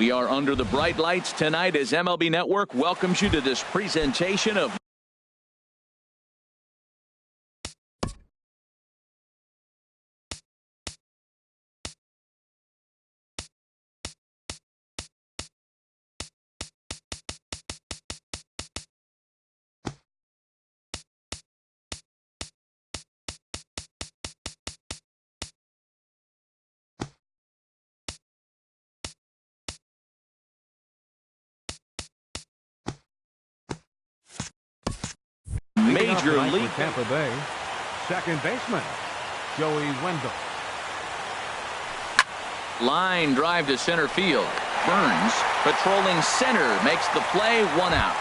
We are under the bright lights tonight as MLB Network welcomes you to this presentation of Major League. Tampa Bay, second baseman, Joey Wendell. Line drive to center field. Burns patrolling center makes the play, 1 out.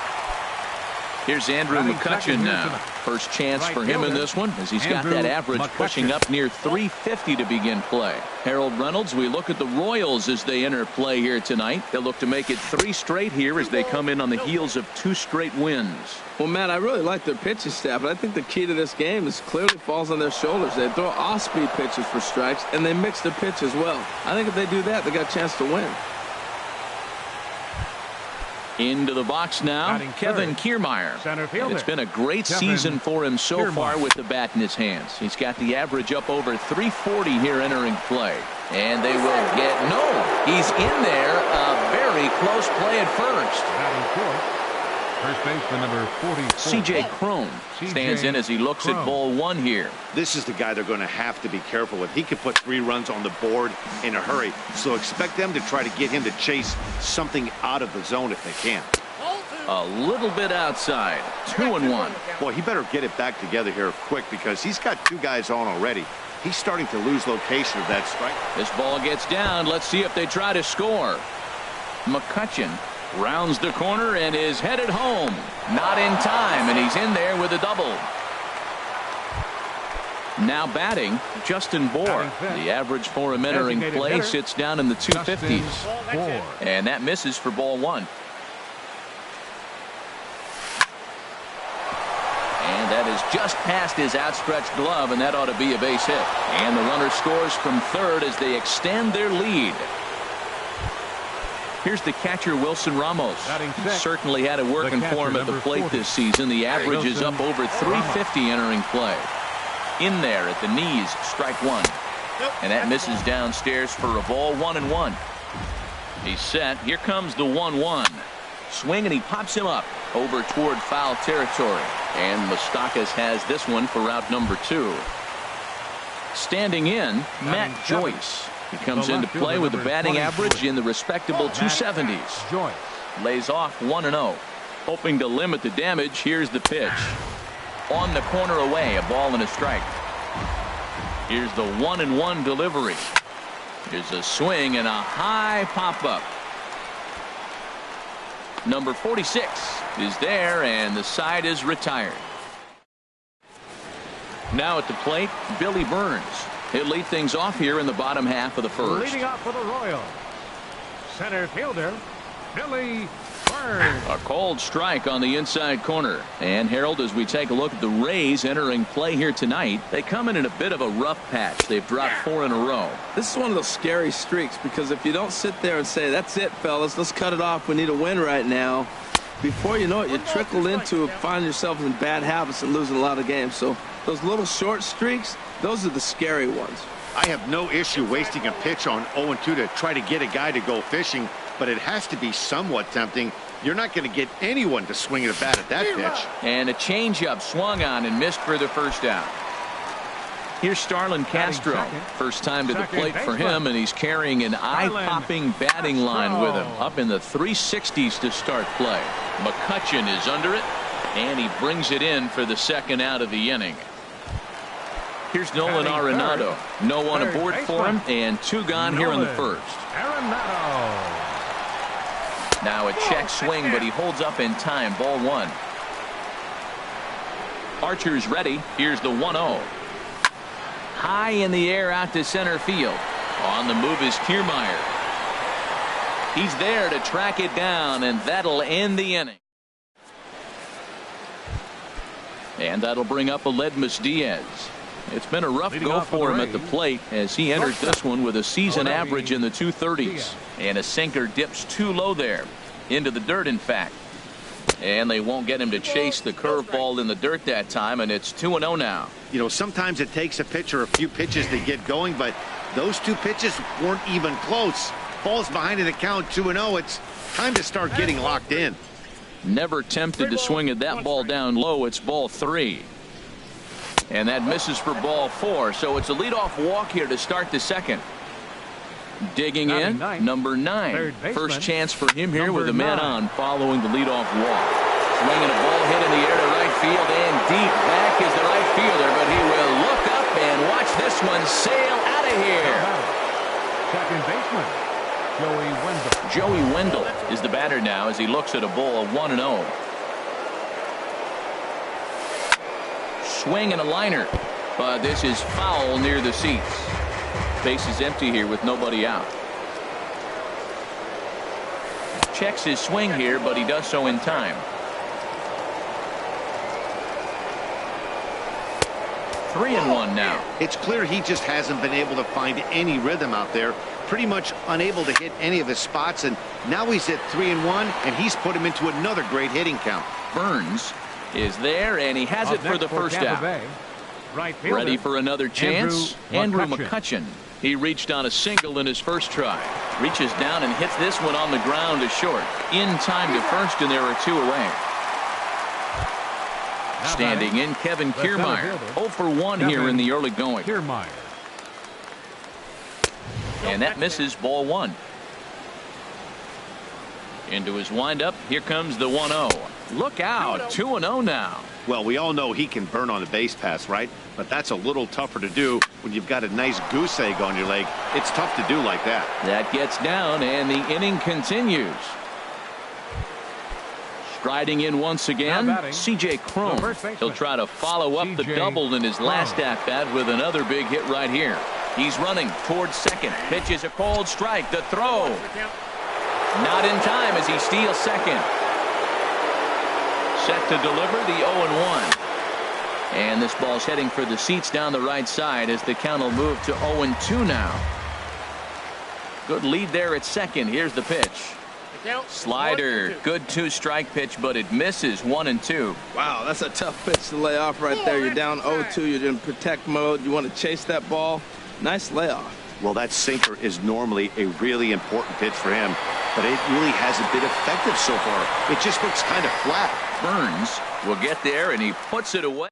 Here's Andrew McCutchen now. First chance for him in this one as he's got that average pushing up near 350 to begin play. Harold Reynolds, we look at the Royals as they enter play here tonight. They'll look to make it 3 straight here as they come in on the heels of 2 straight wins. Well, Matt, I really like their pitching staff, but I think the key to this game is clearly falls on their shoulders. They throw off-speed pitches for strikes, and they mix their pitch as well. I think if they do that, they got a chance to win. Into the box now, Kevin Kiermaier. And it's been a great season for him so far with the bat in his hands. He's got the average up over 340 here entering play. And they will get, no, he's in there. A very close play at first. First baseman number 44. C.J. Cron stands in as he looks at ball 1 here. This is the guy they're going to have to be careful with. He could put 3 runs on the board in a hurry. So expect them to try to get him to chase something out of the zone if they can. A little bit outside. 2-1. Boy, he better get it back together here quick because he's got 2 guys on already. He's starting to lose location of that strike. This ball gets down. Let's see if they try to score. McCutchen rounds the corner and is headed home. Not in time, and he's in there with a double. Now batting, Justin Bour. The average for him entering play sits down in the 250s. And that misses for ball 1. And that is just past his outstretched glove, and that ought to be a base hit. And the runner scores from third as they extend their lead. Here's the catcher, Wilson Ramos. Certainly had it working for him at the plate this season. The average is up over 350 entering play. In there at the knees, strike 1. And that misses downstairs for a ball, 1-1. He's set. Here comes the 1-1. Swing, and he pops him up over toward foul territory. And Moustakas has this one for out number 2. Standing in, Matt Joyce. He comes into play with a batting average in the respectable 270s. Lays off 1-0. Hoping to limit the damage. Here's the pitch. On the corner away, a ball and a strike. Here's the 1-1 delivery. Here's a swing and a high pop-up. Number 46 is there, and the side is retired. Now at the plate, Billy Burns. He'll lead things off here in the bottom half of the first. Leading off for the Royals, center fielder, Billy Burns. A cold strike on the inside corner. And Harold, as we take a look at the Rays entering play here tonight, they come in a bit of a rough patch. They've dropped 4 in a row. This is one of those scary streaks because if you don't sit there and say, that's it, fellas, let's cut it off, we need a win right now, before you know it, you trickle into find yourself in bad habits and losing a lot of games. So those little short streaks, those are the scary ones. I have no issue wasting a pitch on 0-2 to try to get a guy to go fishing, but it has to be somewhat tempting. You're not going to get anyone to swing at a bat at that pitch. And a changeup swung on and missed for the first out. Here's Starlin Castro. First time to the plate for him, and he's carrying an eye-popping batting line with him. Up in the 360s to start play. McCutchen is under it, and he brings it in for the second out of the inning. Here's Nolan Arenado. No one aboard for him, and 2 gone here in the first. Now a check swing, but he holds up in time. Ball 1. Archer's ready. Here's the 1-0. High in the air out to center field. On the move is Kiermaier. He's there to track it down, and that'll end the inning. And that'll bring up Aledmys Diaz. It's been a rough go for him at the plate as he entered this one with a season average in the 230s. And a sinker dips too low there. Into the dirt, in fact. And they won't get him to chase the curveball in the dirt that time, and it's 2-0 now. You know, sometimes it takes a pitcher a few pitches to get going, but those two pitches weren't even close. Ball's behind in the count, 2-0. It's time to start getting locked in. Never tempted to swing at that ball down low. It's ball 3. And that misses for ball 4. So it's a leadoff walk here to start the second. Digging in, number 9. First chance for him here with a man on following the leadoff walk. Swinging a ball hit in the air to right field and deep back is the right fielder, but he will look up and watch this one sail out of here. Second baseman, Joey Wendell. Joey Wendell is the batter now as he looks at a ball of 1-0. Swing and a liner, but this is foul near the seats. Base is empty here with nobody out. Checks his swing here, but he does so in time. 3-1 now. It's clear he just hasn't been able to find any rhythm out there. Pretty much unable to hit any of his spots, and now he's at 3-1, and he's put him into another great hitting count. Burns is there, and he has it for the first out. Right fielder, ready for another chance. Andrew McCutchen. He reached on a single in his first try. Reaches down and hits this one on the ground to short. In time to first, and there are 2 away. Standing in, Kevin Kiermaier. 0 for 1 here in the early going. And that misses ball 1. Into his windup. Here comes the 1-0. Look out. 2-0 now. Well, we all know he can burn on a base pass, right? But that's a little tougher to do when you've got a nice goose egg on your leg. It's tough to do like that. That gets down, and the inning continues. Striding in once again, C.J. Cron. He'll try to follow up the double in his last at-bat with another big hit right here. He's running towards second. Pitches a cold strike. The throw. Not in time as he steals second. Set to deliver the 0-1. And this ball's heading for the seats down the right side as the count will move to 0-2 now. Good lead there at second. Here's the pitch. Slider. Good 2-strike pitch, but it misses. 1-2. Wow, that's a tough pitch to lay off right there. You're down 0-2. You're in protect mode. You want to chase that ball. Nice layoff. Well, that sinker is normally a really important pitch for him, but it really hasn't been effective so far. It just looks kind of flat. Burns will get there, and he puts it away.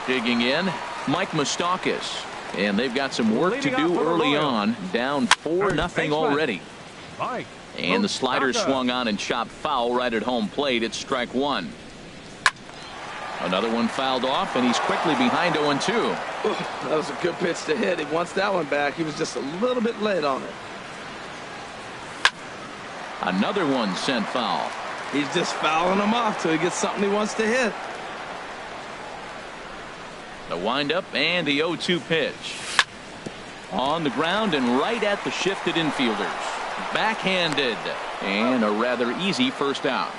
Digging in, Mike Moustakas. And they've got some work to do early on. Down 4-0 already. And the slider swung on and chopped foul right at home plate. It's strike 1. Another one fouled off, and he's quickly behind 0-2. That was a good pitch to hit. He wants that one back. He was just a little bit late on it. Another one sent foul. He's just fouling them off till he gets something he wants to hit. The windup and the 0-2 pitch. On the ground and right at the shifted infielders. Backhanded. And a rather easy first out.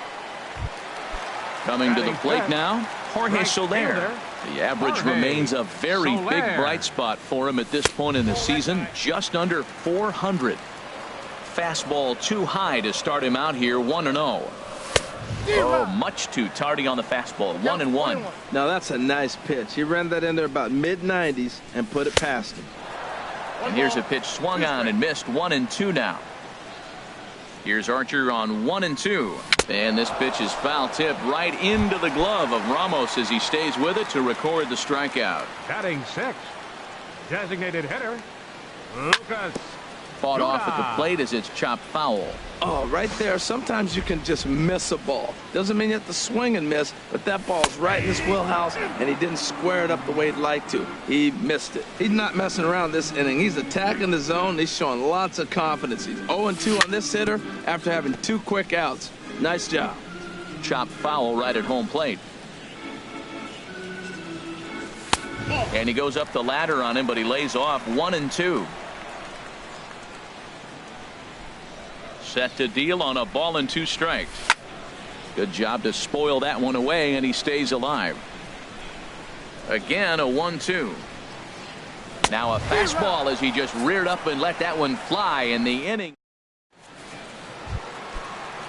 Coming to the plate now, Jorge Soler. The average remains a very big bright spot for him at this point in the season. Just under 400. Fastball too high to start him out here. 1-0. Oh, much too tardy on the fastball. 1-1. Now that's a nice pitch. He ran that in there about mid-90s and put it past him. And here's a pitch swung on and missed. 1-2 now. Here's Archer on 1-2. And this pitch is foul tip right into the glove of Ramos as he stays with it to record the strikeout. Batting 6. Designated hitter, Lucas. Fought off at the plate as it's chopped foul. Oh, right there. Sometimes you can just miss a ball. Doesn't mean you have to swing and miss, but that ball's right in his wheelhouse, and he didn't square it up the way he'd like to. He missed it. He's not messing around this inning. He's attacking the zone. He's showing lots of confidence. He's 0-2 on this hitter after having 2 quick outs. Nice job. Chopped foul right at home plate. And he goes up the ladder on him, but he lays off. 1-2. Set to deal on a ball and 2 strikes. Good job to spoil that one away, and he stays alive. Again, a 1-2. Now a fastball as he just reared up and let that one fly in the inning.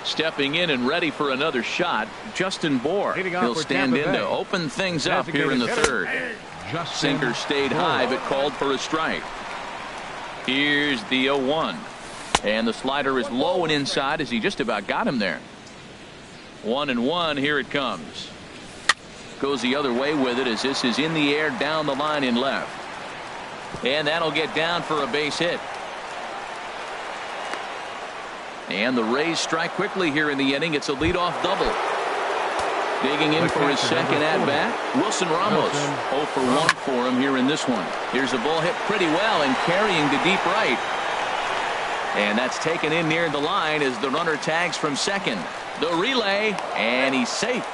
Stepping in and ready for another shot, Justin Bohr. He'll stand in to open things up here in the third. Sinker stayed high but called for a strike. Here's the 0-1. And the slider is low and inside as he just about got him there. 1-1. Here it comes. Goes the other way with it as this is in the air down the line in left. And that'll get down for a base hit. And the Rays strike quickly here in the inning. It's a leadoff double. Digging in for his second at-bat, Wilson Ramos. 0 for 1 for him here in this one. Here's a ball hit pretty well and carrying to deep right. And that's taken in near the line as the runner tags from second. The relay, and he's safe.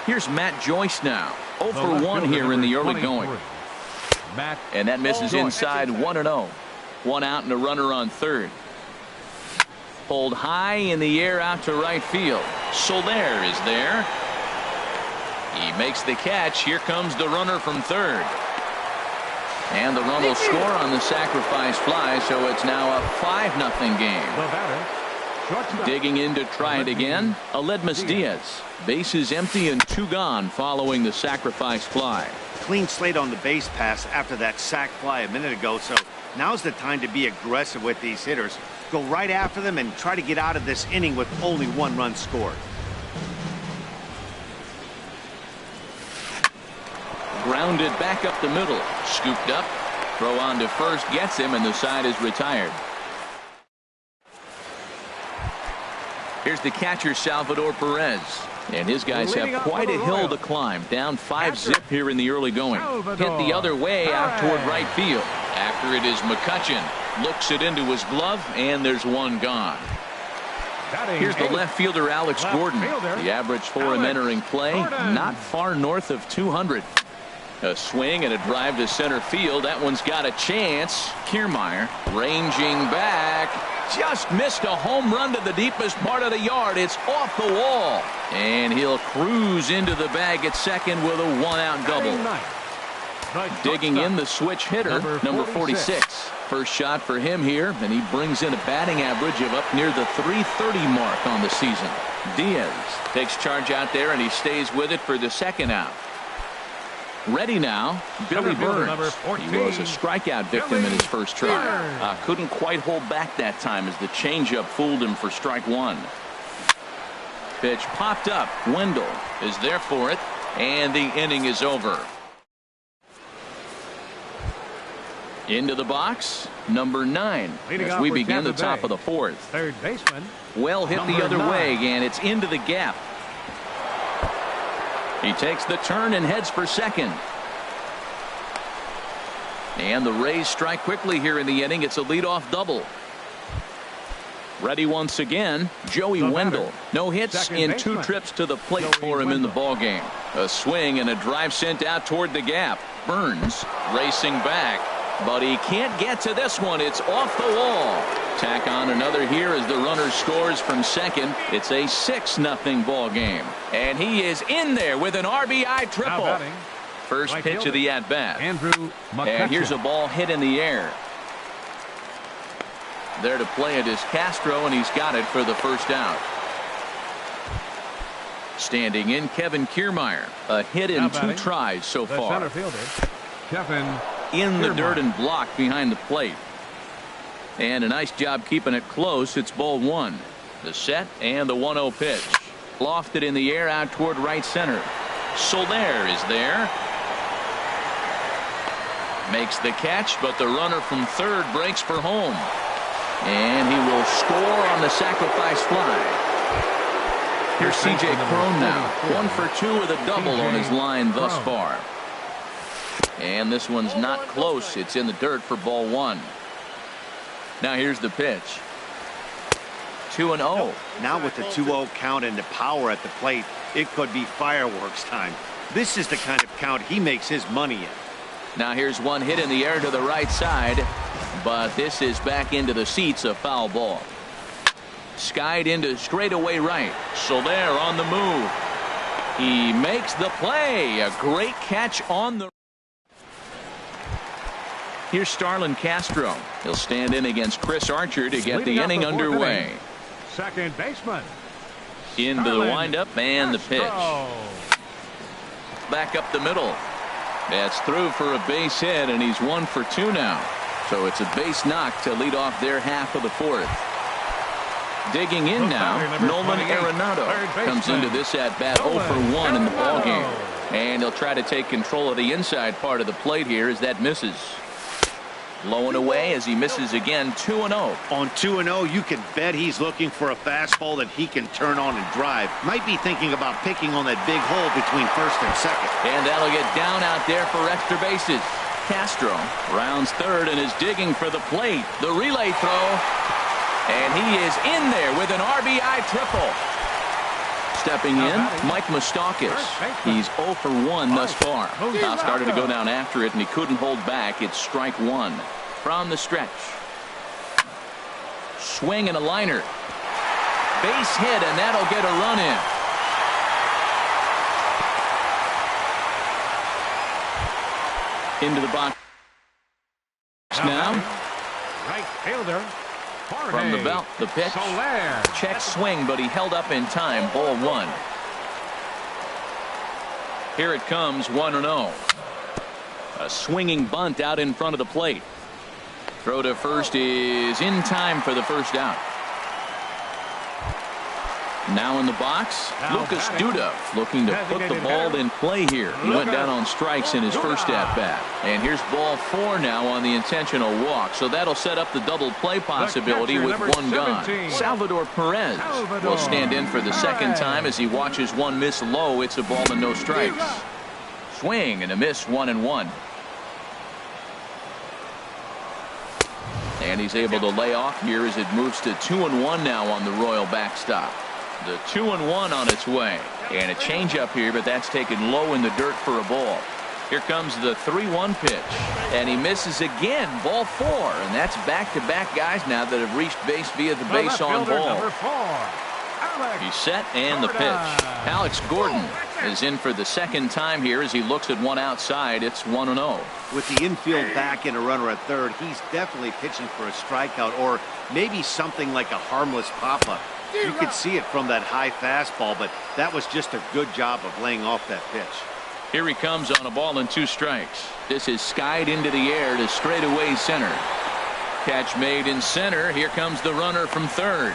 Here's Matt Joyce now. 0 for 1 here in the early going. And that misses inside 1-0. One out and a runner on third. Pulled high in the air out to right field. Soler is there. He makes the catch. Here comes the runner from third. And the run will score on the sacrifice fly, so it's now a 5-0 game. Digging in to try it again, Aledmus Diaz. Bases empty and 2 gone following the sacrifice fly. Clean slate on the base pass after that sac fly a minute ago, so now's the time to be aggressive with these hitters. Go right after them and try to get out of this inning with only 1 run scored. Grounded back up the middle. Scooped up. Throw on to first gets him, and the side is retired. Here's the catcher, Salvador Perez. And his guys have quite a hill to climb. Down 5-zip here in the early going. Hit the other way out toward right field. After it is McCutchen. Looks it into his glove, and there's 1 gone. Here's the left fielder, Alex Gordon. The average for him entering play, not far north of 200. A swing and a drive to center field. That one's got a chance. Kiermaier ranging back. Just missed a home run to the deepest part of the yard. It's off the wall. And he'll cruise into the bag at second with a 1-out double. Digging in the switch hitter, number 46. First shot for him here, and he brings in a batting average of up near the .330 mark on the season. Diaz takes charge out there, and he stays with it for the second out. Ready now, Billy Burns. He was a strikeout victim in his first try. Couldn't quite hold back that time as the changeup fooled him for strike 1. Pitch popped up. Wendell is there for it, and the inning is over. Into the box, number 9, as we begin the top of the 4th. Third baseman. Well hit the other way, and it's into the gap. He takes the turn and heads for second. And the Rays strike quickly here in the inning. It's a leadoff double. Ready once again, Joey Wendell. No hits in 2 trips to the plate for him in the ballgame. A swing and a drive sent out toward the gap. Burns racing back, but he can't get to this one. It's off the wall. Tack on another here as the runner scores from second. It's a 6-0 ball game, and he is in there with an RBI triple. First pitch of the at-bat, and here's a ball hit in the air. There to play it is Castro, and he's got it for the first out. Standing in, Kevin Kiermaier. A hit in 2 tries so far. Center fielder, Kevin in the dirt and blocked behind the plate. And a nice job keeping it close. It's ball 1. The set and the 1-0 pitch. Lofted in the air out toward right center. Soler is there. Makes the catch, but the runner from third breaks for home. And he will score on the sacrifice fly. Here's C.J. Cron now. 1 for 2 with a double on his line thus far. And this one's not close. It's in the dirt for ball 1. Now here's the pitch. 2-0. Now with the 2-0 count and the power at the plate, it could be fireworks time. This is the kind of count he makes his money in. Now here's one hit in the air to the right side, but this is back into the seats, a foul ball. Skied into straightaway right. Soler on the move. He makes the play. A great catch on the. Here's Starlin Castro. He'll stand in against Chris Archer to get the inning underway. Second baseman. Into the windup and the pitch. Back up the middle. That's through for a base hit, and he's 1 for 2 now. So it's a base knock to lead off their half of the fourth. Digging in now, Nolan Arenado comes into this at bat 0 for 1 in the ballgame. And he'll try to take control of the inside part of the plate here as that misses. Low and away as he misses again. 2-0. On 2-0, you can bet he's looking for a fastball that he can turn on and drive. Might be thinking about picking on that big hole between first and second. And that'll get down out there for extra bases. Castro rounds third and is digging for the plate. The relay throw. And he is in there with an RBI triple. Stepping in, Mike Moustakas. He's 0 for 1 thus far. Now started to go down after it, and he couldn't hold back. It's strike 1 from the stretch. Swing and a liner. Base hit, and that'll get a run in. Into the box now. Right fielder. From the belt, the pitch. Check swing, but he held up in time. Ball 1. Here it comes, 1-0. A swinging bunt out in front of the plate. Throw to first is in time for the first out. Now in the box, Lucas Duda looking to put the ball in play here. He went down on strikes in his first at-bat. And here's ball 4 now on the intentional walk. So that'll set up the double play possibility with 1 gone. Salvador Perez will stand in for the second time as he watches one miss low. It's a ball and no strikes. Swing and a miss, 1-1. And he's able to lay off here as it moves to 2-1 now on the Royal backstop. The 2-1 on its way, and a changeup here, but that's taken low in the dirt for a ball. Here comes the 3-1 pitch, and he misses again. Ball 4, and that's back-to-back guys now that have reached base via the base on ball. He's set, and the pitch. Alex Gordon is in for the second time here as he looks at one outside. It's 1-0. With the infield back and a runner at third, he's definitely pitching for a strikeout or maybe something like a harmless pop-up. You could see it from that high fastball, but that was just a good job of laying off that pitch. Here he comes on a ball and 2 strikes. This is skied into the air to straightaway center. Catch made in center. Here comes the runner from third.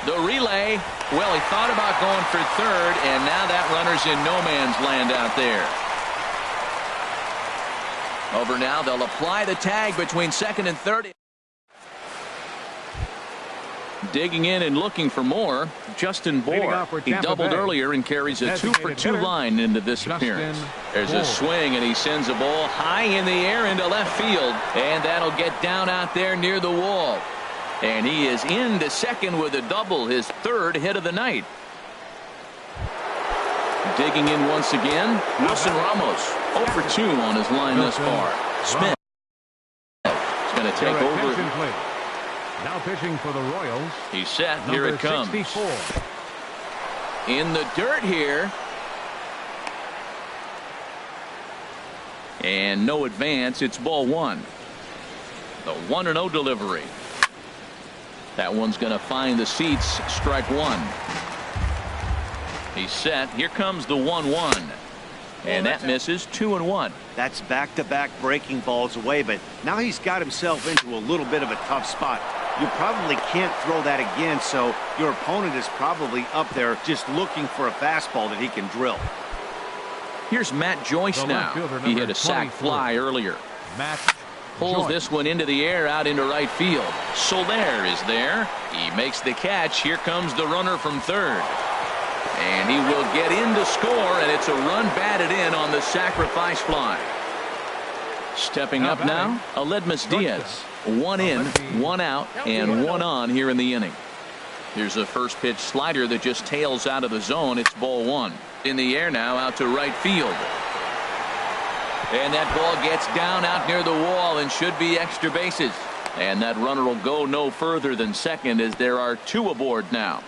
The relay. Well, he thought about going for third, and now that runner's in no man's land out there. Over now, they'll apply the tag between second and third. Digging in and looking for more, Justin Bohr. He doubled earlier and carries a 2 for 2 line into this appearance. There's a swing, and he sends a ball high in the air into left field, and that'll get down out there near the wall. And he is into second with a double, his 3rd hit of the night. Digging in once again, Wilson Ramos, 0 for 2 on his line thus far. Smith is going to take over. Now pitching for the Royals. He's set. Here it comes. 64. In the dirt here. And no advance. It's ball 1. The 1-0 delivery. That one's going to find the seats. Strike 1. He's set. Here comes the 1-1. And that misses. 2-1. That's back-to-back breaking balls away, but now he's got himself into a little bit of a tough spot. You probably can't throw that again, so your opponent is probably up there just looking for a fastball that he can drill. Here's Matt Joyce now. He hit a sac fly earlier. Pulls this one into the air out into right field. Soler is there. He makes the catch. Here comes the runner from third. And he will get in to score, and it's a run batted in on the sacrifice fly. Stepping up now, Aledmus Diaz. 1 in, 1 out, and 1 on here in the inning. Here's a first pitch slider that just tails out of the zone. It's ball 1. In the air now out to right field. And that ball gets down out near the wall and should be extra bases. And that runner will go no further than second as there are 2 aboard now.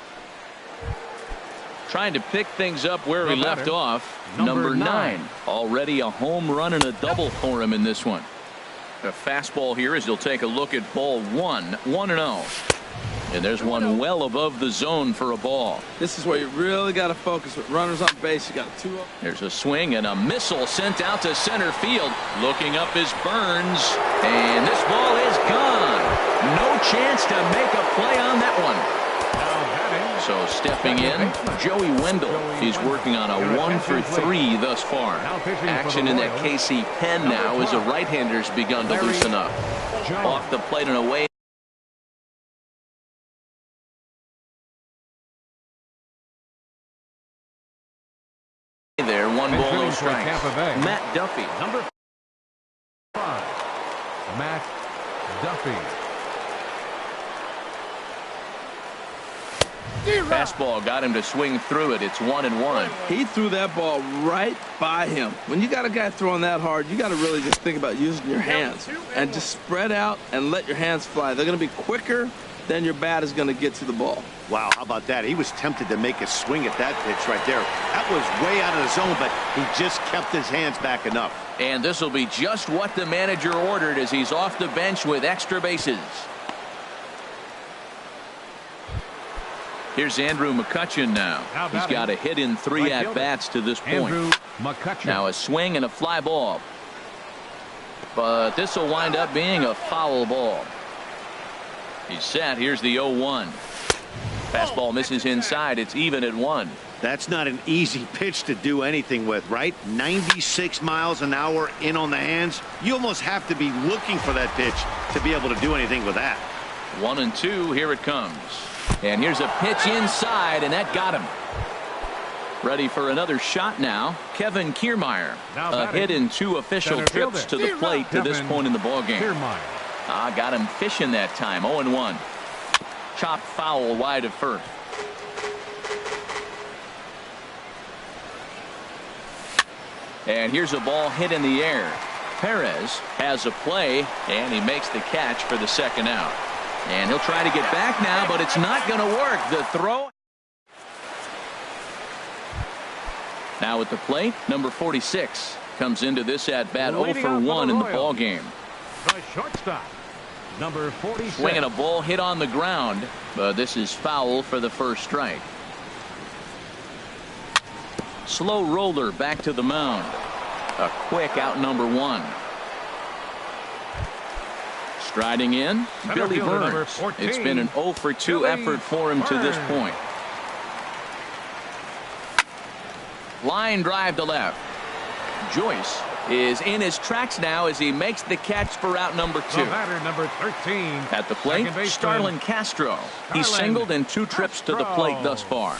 Trying to pick things up where he left off. Number 9. Already a home run and a double for him in this one. A fastball here as he'll take a look at ball 1, 1-0. And there's one well above the zone for a ball. This is where you really got to focus. With runners on base, you got 2-0. There's a swing and a missile sent out to center field. Looking up is Burns. And this ball is gone. No chance to make a play on that one. So stepping in, Joey Wendell. He's working on a 1 for 3 thus far. Action in that KC pen now as the right-hander's begun to loosen up. Off the plate and away. There, 1 ball, no strikes. Matt Duffy. Number 5, Matt Duffy. Fastball got him to swing through it. It's 1-1. He threw that ball right by him. When you got a guy throwing that hard, you got to really just think about using your hands and just spread out and let your hands fly. They're going to be quicker than your bat is going to get to the ball. Wow, how about that? He was tempted to make a swing at that pitch right there. That was way out of the zone, but he just kept his hands back enough. And this will be just what the manager ordered as he's off the bench with extra bases. Here's Andrew McCutchen now. He's got a hit in 3 at-bats to this point. Now a swing and a fly ball. But this will wind up being a foul ball. He's set. Here's the 0-1. Fastball misses inside. It's even at 1. That's not an easy pitch to do anything with, right? 96 miles an hour in on the hands. You almost have to be looking for that pitch to be able to do anything with that. 1-2. Here it comes. And here's a pitch inside, and that got him. Ready for another shot now. Kevin Kiermaier. A hit in 2 official trips to the plate to this point in the ballgame. Got him fishing that time. 0-1. Chopped foul wide of first. And here's a ball hit in the air. Perez has a play, and he makes the catch for the second out. And he'll try to get back now, but it's not going to work. The throw. Now at the plate, number 46 comes into this at-bat 0 for 1 in the ballgame. The shortstop, number 46. Swinging a ball hit on the ground, but this is foul for the first strike. Slow roller back to the mound. A quick out number 1. Striding in, Billy Burns. It's been an 0 for 2 effort for him to this point. Line drive to left. Joyce is in his tracks now as he makes the catch for out number 2. Number 13. At the plate, Starlin Castro. He's singled in 2 trips to the plate thus far.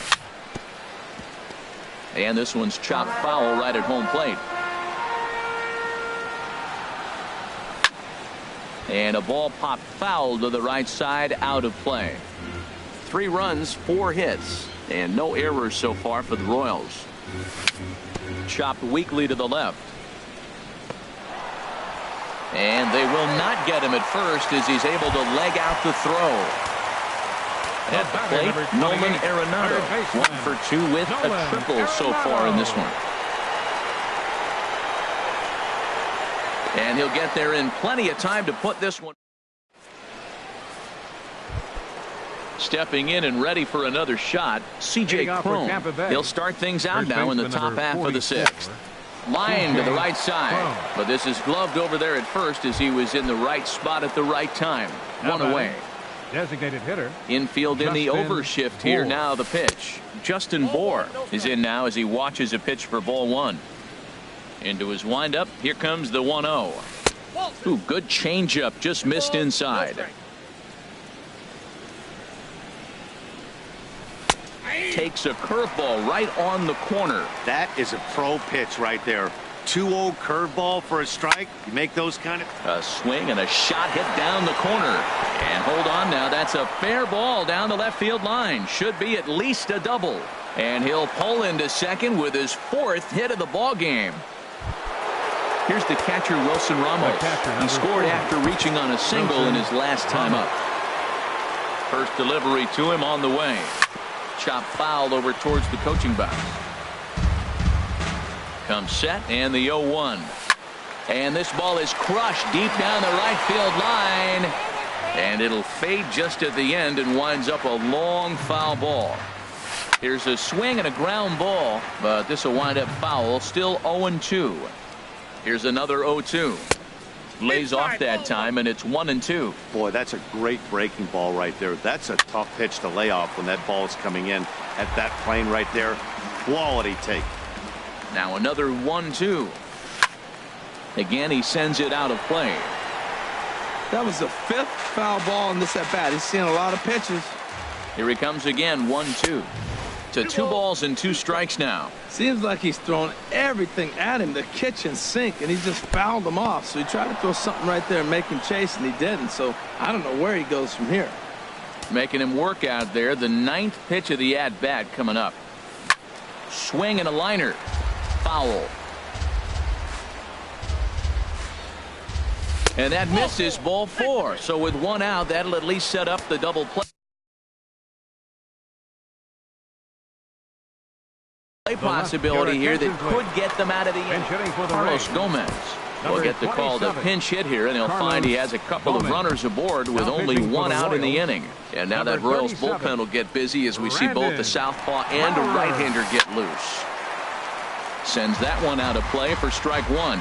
And this one's chopped foul right at home plate. And a ball popped foul to the right side, out of play. 3 runs, 4 hits, and no errors so far for the Royals. Chopped weakly to the left. And they will not get him at first as he's able to leg out the throw. At the plate, Nolan Arenado. 1 for 2 with a triple so far in this one. And he'll get there in plenty of time to put this one. Stepping in and ready for another shot, C.J. Cron. He'll start things out now in the top half of the 6th. Line to the right side, but this is gloved over there at first as he was in the right spot at the right time. 1 away. Designated hitter. Infield in the overshift here now. The pitch. Justin Bohr is in now as he watches a pitch for ball 1. Into his windup. Here comes the 1-0. Ooh, good changeup. Just missed inside. Takes a curveball right on the corner. That is a pro pitch right there. 2-0 curveball for a strike. You make those kind of. A swing and a shot hit down the corner. And hold on now. That's a fair ball down the left field line. Should be at least a double. And he'll pull into second with his 4th hit of the ball game. Here's the catcher, Wilson Ramos. He scored after reaching on a single in his last time up. First delivery to him on the way. Chop foul over towards the coaching box. Comes set and the 0-1. And this ball is crushed deep down the right field line. And it'll fade just at the end and winds up a long foul ball. Here's a swing and a ground ball, but this will wind up foul. Still 0-2. Here's another 0-2. Lays off that time, and it's 1-2. Boy, that's a great breaking ball right there. That's a tough pitch to lay off when that ball is coming in at that plane right there. Quality take. Now another 1-2. Again, he sends it out of play. That was the 5th foul ball in this at bat. He's seen a lot of pitches. Here he comes again, 1-2. To 2 balls and 2 strikes now. Seems like he's thrown everything at him, the kitchen sink, and he just fouled them off. So he tried to throw something right there and make him chase, and he didn't. So I don't know where he goes from here. Making him work out there. The 9th pitch of the at-bat coming up. Swing and a liner. Foul. And that misses, ball 4. So with 1 out, that'll at least set up the double play. Possibility here that could get them out of the inning. Carlos Gomez will get the call to pinch hit here, and he'll find he has a couple of runners aboard with only 1 out in the inning. And now that Royals bullpen will get busy as we see both the southpaw and a right-hander get loose. Sends that one out of play for strike 1.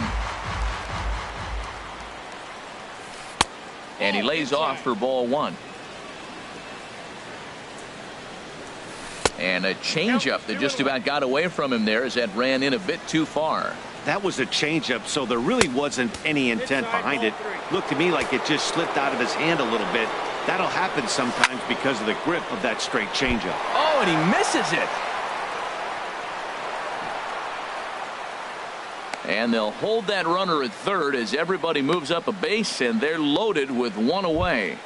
And he lays off for ball 1. And a changeup that just about got away from him there as that ran in a bit too far. That was a changeup, so there really wasn't any intent behind it. Looked to me like it just slipped out of his hand a little bit. That'll happen sometimes because of the grip of that straight changeup. Oh, and he misses it. And they'll hold that runner at third as everybody moves up a base, and they're loaded with 1 away.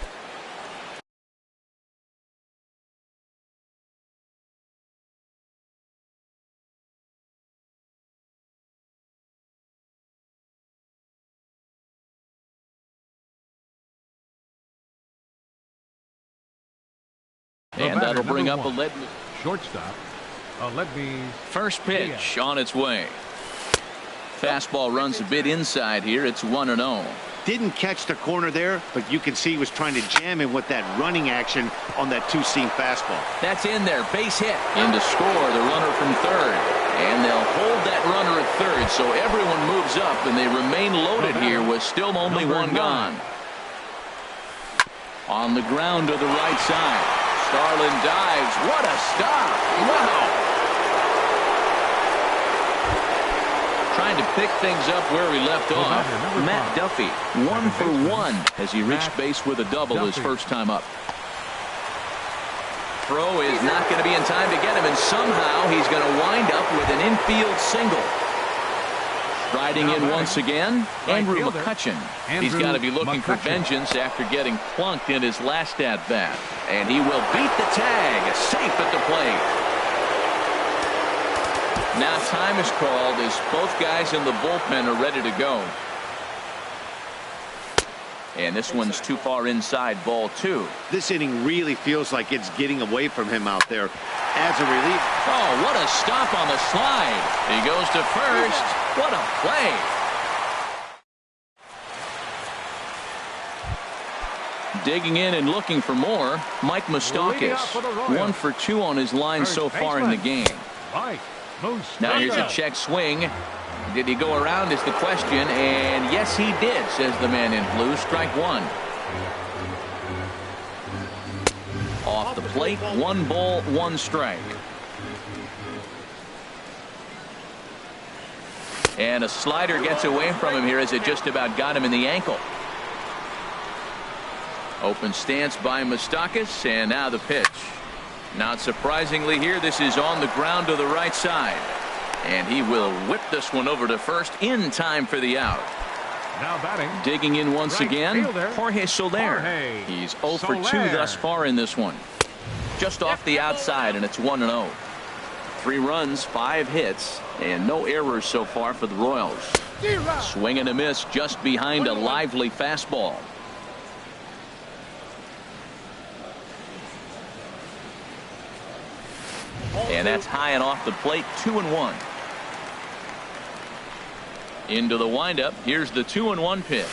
And that'll bring up a lead. Shortstop. First pitch on its way. Fastball runs a bit inside here. It's 1-0. Didn't catch the corner there, but you can see he was trying to jam him with that running action on that 2-seam fastball. That's in there. Base hit. In to score the runner from third. And they'll hold that runner at third, so everyone moves up, and they remain loaded here with still only 1 gone. On the ground to the right side. Starlin dives. What a stop. Wow. Trying to pick things up where he left off. Matt Duffy, 1 for 1 as he reached base with a double his first time up. Throw is not going to be in time to get him, and somehow he's going to wind up with an infield single. Riding in once again, Andrew McCutchen. He's got to be looking for vengeance after getting plunked in his last at-bat. And he will beat the tag, safe at the plate. Now time is called as both guys in the bullpen are ready to go. And this one's too far inside, ball 2. This inning really feels like it's getting away from him out there. As a relief. Oh, what a stop on the slide. He goes to first. What a play. Digging in and looking for more, Mike Moustakas. 1 for 2 on his line so far in the game. Now here's a check swing. Did he go around is the question, and yes he did, says the man in blue. Strike 1. Off the plate, 1 ball, 1 strike. And a slider gets away from him here as it just about got him in the ankle. Open stance by Moustakas, and now the pitch. Not surprisingly here, this is on the ground to the right side. And he will whip this one over to first in time for the out. Now batting. Digging in once again, Jorge Soler. He's 0 for 2 thus far in this one. Just off the outside, and it's 1-0. 3 runs, 5 hits, and no errors so far for the Royals. Swing and a miss just behind a lively fastball. And that's high and off the plate, 2-1. Into the windup. Here's the 2-1 pitch.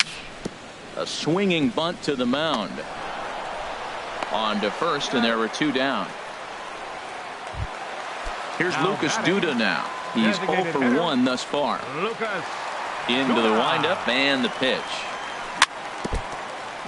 A swinging bunt to the mound. On to first, and there were 2 down. Here's Lucas Duda now. He's 0 for 1 thus far. Into the windup and the pitch.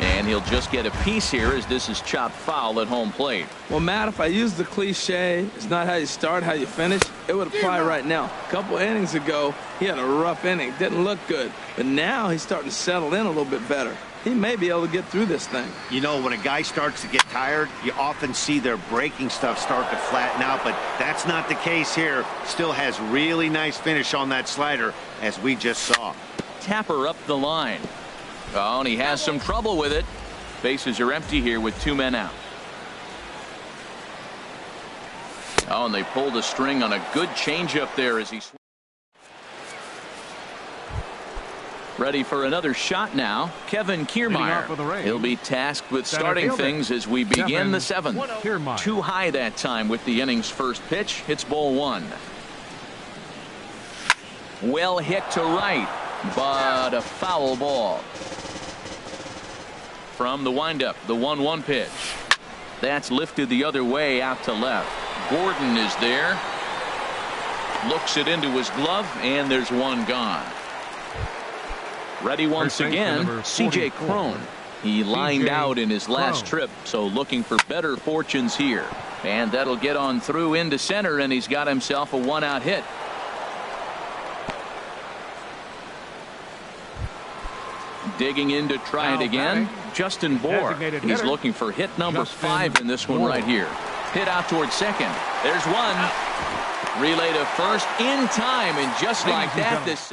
And he'll just get a piece here as this is chopped foul at home plate. Well, Matt, if I use the cliche, it's not how you start, how you finish, it would apply right now. A couple innings ago, he had a rough inning. Didn't look good. But now he's starting to settle in a little bit better. He may be able to get through this thing. You know, when a guy starts to get tired, you often see their breaking stuff start to flatten out, but that's not the case here. Still has really nice finish on that slider, as we just saw. Tapper up the line. Oh, and he has some trouble with it. Bases are empty here with 2 men out. Oh, and they pulled a string on a good changeup there as he ready for another shot now. Kevin Kiermaier. He'll be tasked with starting things as we begin the 7th. Too high that time with the inning's first pitch. It's ball 1. Well hit to right, but a foul ball. From the windup, the 1-1 pitch. That's lifted the other way out to left. Gordon is there. Looks it into his glove, and there's 1 gone. Ready once again, C.J. Cron. He lined out in his last trip, so looking for better fortunes here. And that'll get on through into center, and he's got himself a 1-out hit. Digging in to try it again, Justin Bohr. He's looking for hit number 5 in this one right here. Hit out towards second. There's 1. Relay to first in time, and just like that, this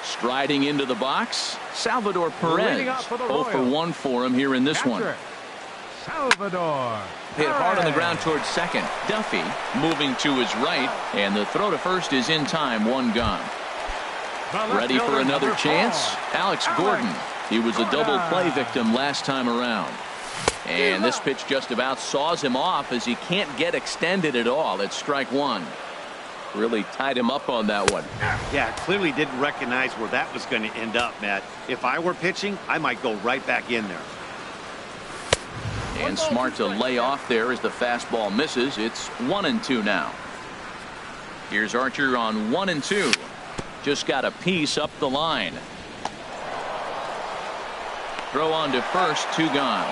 striding into the box, Salvador Perez. 0 for 1 for him here in this one. Salvador hit hard on the ground towards second. Duffy moving to his right, and the throw to first is in time. 1 gone. Ready for another chance? Alex Gordon. He was a double play victim last time around. And this pitch just about saws him off as he can't get extended at all. It's strike 1. Really tied him up on that one. Yeah, clearly didn't recognize where that was going to end up, Matt. If I were pitching, I might go right back in there. And smart to lay off there as the fastball misses. It's 1-2 now. Here's Archer on 1-2. Just got a piece up the line. Throw on to first, 2 gone.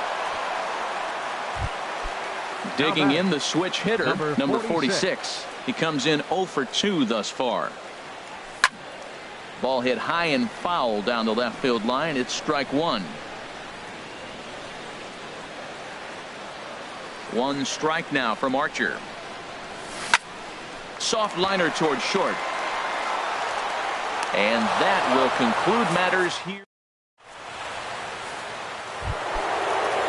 Digging in the switch hitter, number 46. He comes in 0 for 2 thus far. Ball hit high and foul down the left field line. It's strike 1. 1 strike now from Archer. Soft liner towards short. And that will conclude matters here.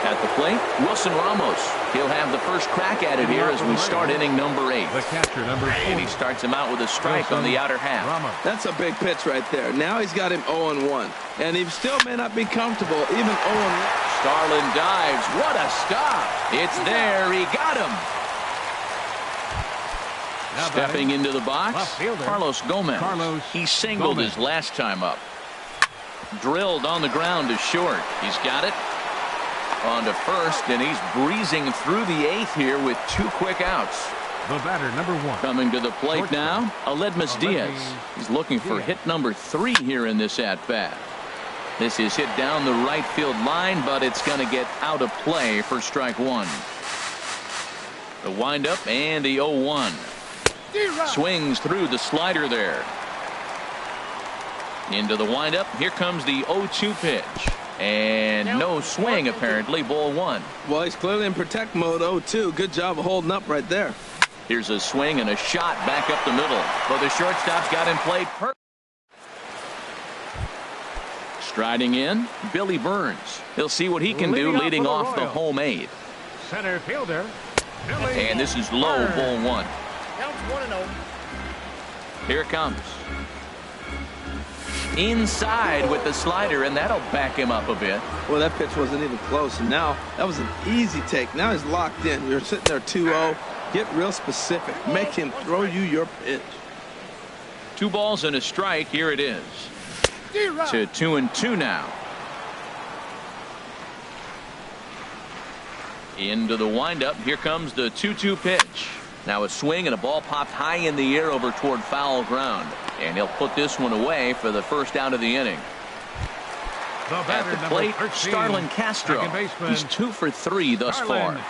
At the plate, Wilson Ramos. He'll have the first crack at it here as we start inning number 8. The catcher, number 4. And he starts him out with a strike on the outer half. That's a big pitch right there. Now he's got him 0-1. And he still may not be comfortable, even 0-1. Starlin dives. What a stop. It's there. He got him. Stepping into the box, Carlos Gomez. He singled his last time up. Drilled on the ground to short. He's got it. On to first, and he's breezing through the 8th here with 2 quick outs. The batter, number 1. Coming to the plate now, Aledmus Diaz. He's looking for hit number 3 here in this at-bat. This is hit down the right field line, but it's going to get out of play for strike 1. The windup and the 0-1. Swings through the slider there. Into the windup. Here comes the 0-2 pitch. And no swing, apparently. Ball 1. Well, he's clearly in protect mode. 0-2. Good job of holding up right there. Here's a swing and a shot back up the middle. But the shortstop's got him played perfect. Striding in, Billy Burns. He'll see what he can do leading off the home 8th. Center fielder. And this is low, ball 1. Counts 1-0. Here it comes. inside with the slider, and that'll back him up a bit. Well, that pitch wasn't even close, and now that was an easy take. Now he's locked in. You're sitting there 2-0. Get real specific. Make him throw you your pitch. 2 balls and a strike. Here it is. To 2-2 now. Into the windup. Here comes the 2-2 pitch. Now a swing and a ball popped high in the air over toward foul ground. And he'll put this one away for the first out of the inning. At the plate, Starlin Castro. He's 2 for 3 thus far.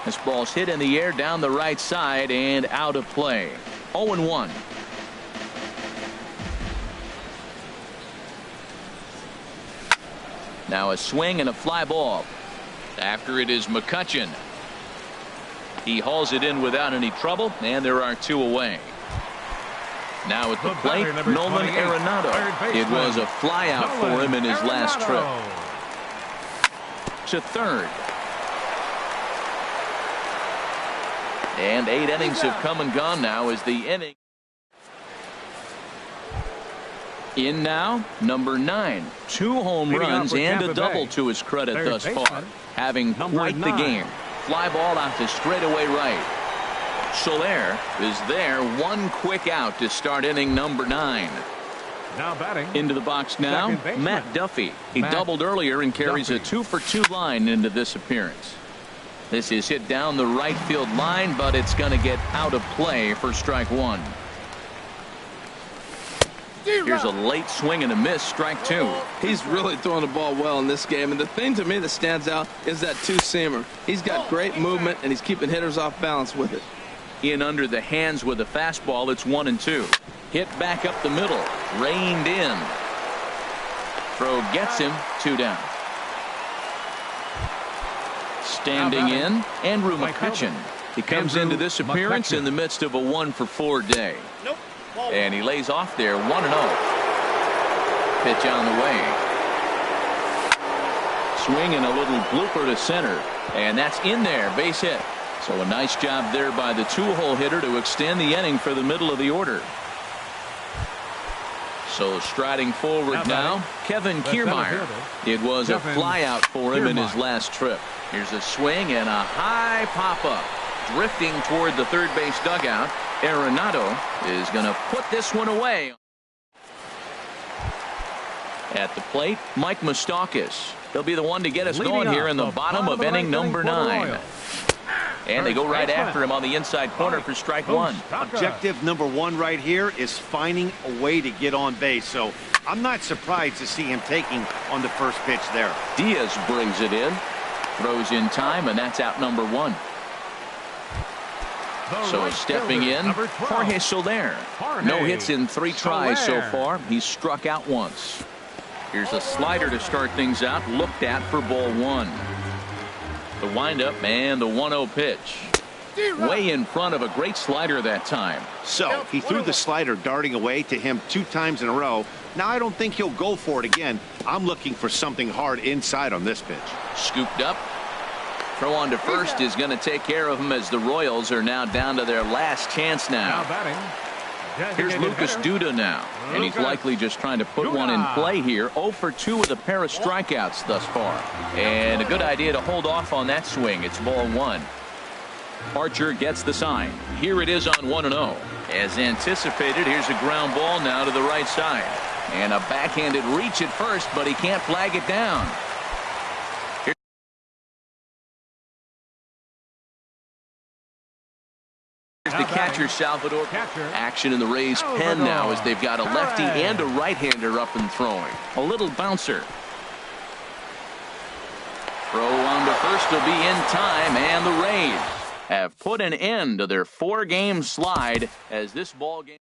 This ball's hit in the air down the right side and out of play. 0-1. Now a swing and a fly ball. After it is McCutchen. He hauls it in without any trouble, and there are 2 away. Now at the plate, Nolan Arenado. It was a flyout for him in his last trip. To third. And 8 innings have come and gone now as the inning. In now, number 9. 2 home runs and a double to his credit thus far. Having quite the game. Fly ball out to straightaway right. Soler is there. 1 quick out to start inning number 9. Now batting. Into the box now, Matt Duffy. He doubled earlier and carries a 2 for 2 line into this appearance. This is hit down the right field line, but it's going to get out of play for strike 1. Here's a late swing and a miss, strike 2. He's really throwing the ball well in this game, and the thing to me that stands out is that 2-seamer. He's got great movement, and he's keeping hitters off balance with it. In under the hands with a fastball, it's 1-2. Hit back up the middle, reined in. Throw gets him, 2 down. Standing in, Andrew McCutchen. He comes into this appearance in the midst of a 1 for 4 day. And he lays off there, 1-0. Pitch on the way. Swing and a little blooper to center. And that's in there, base hit. So a nice job there by the 2-hole hitter to extend the inning for the middle of the order. So striding forward now, Kevin Kiermaier. It was a flyout for him in his last trip. Here's a swing and a high pop-up. Drifting toward the third base dugout. Arenado is going to put this one away. At the plate, Mike Moustakas. He'll be the one to get us going here in the bottom of inning number 9. And they go right after him on the inside corner for strike 1. Objective number 1 right here is finding a way to get on base. So I'm not surprised to see him taking on the first pitch there. Diaz brings it in. Throws in time, and that's out number 1. So stepping in, Jorge Soler. No hits in 3 tries so far. He's struck out once. Here's a slider to start things out. Looked at for ball 1. The windup and the 1-0 pitch. Way in front of a great slider that time. So he threw the slider darting away to him 2 times in a row. Now I don't think he'll go for it again. I'm looking for something hard inside on this pitch. Scooped up. Throw on to first is going to take care of him as the Royals are now down to their last chance now. Here's Lucas Duda now, and he's likely just trying to put one in play here. 0 for 2 with a pair of strikeouts thus far. And a good idea to hold off on that swing. It's ball 1. Archer gets the sign. Here it is on 1-0. As anticipated, here's a ground ball now to the right side. And a backhanded reach at first, but he can't flag it down. The catcher, Salvador. Action in the Rays' pen now as they've got a lefty and a right-hander up and throwing. A little bouncer. Throw on to first will be in time, and the Rays have put an end to their 4-game slide as this ball game.